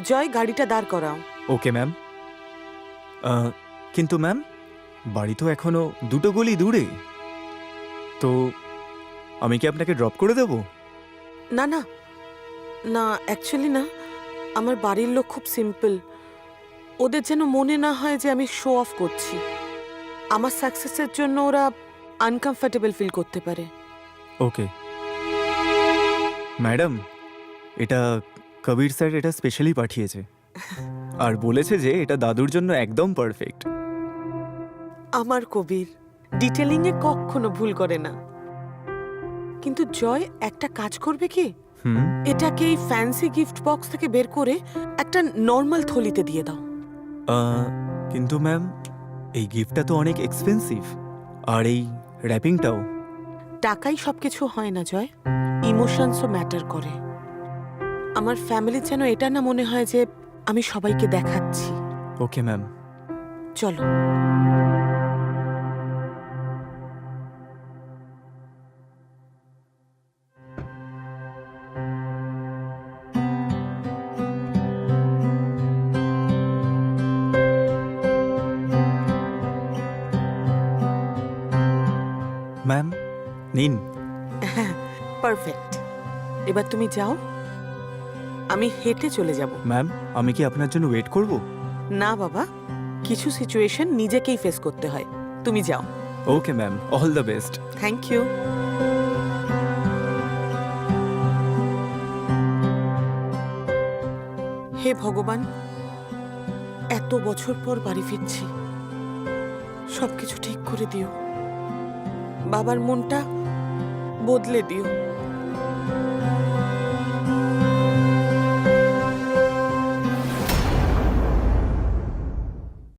জয়, গাড়িটা দাঁড় করাও। Okay ma'am. কিন্তু ম্যাম, বাড়ি তো এখনো 2 গলি দূরে, তো আমি কি আপনাকে ড্রপ করে দেব? না না না, অ্যাকচুয়ালি না, আমার বাড়ির লোক খুব সিম্পল। ওদের যেন মনে না হয় যে আমি শো অফ করছি। আমার সাকসেসের জন্য ওরা আনকমফর্টেবল ফিল করতে পারে। ওকে ম্যাডাম, এটা কবির স্যার এটা স্পেশালি পাঠিয়েছে আর বলেছে যে এটা দাদুর জন্য একদম পারফেক্ট। আমার কবির ডিটেলিংয়ে কখনো ভুল করে না। কিন্তু জয়, একটা কাজ করবে কি, হুম। এটাকে এই ফ্যান্সি গিফট বক্স থেকে বের করে একটা নর্মাল থলিতে দিয়ে দাও। কিন্তু ম্যাম, এই গিফটটা তো অনেক এক্সপেন্সিভ, আর এই র্যাপিংটাও। টাকাই সবকিছু হয় না জয়, ইমোশনসও ম্যাটার করে। আমার ফ্যামিলির যেন এটা না মনে হয় যে আমি সবাইকে দেখাচ্ছি। Okay ma'am. চলো। ম্যাম নিন। হ্যাঁ, পারফেক্ট। এবার তুমি যাও, আমি হেঁটে চলে যাব। ম্যাম, আমি কি আপনার জন্য ওয়েট করব? না বাবা, কিছু সিচুয়েশন নিজেকেই ফেস করতে হয়। তুমি যাও। Okay ma'am, all the best. Thank you. হে ভগবান, এত বছর পর বাড়ি ফিরছি, সবকিছু ঠিক করে দিও। বাবার মনটা বদলে দিও।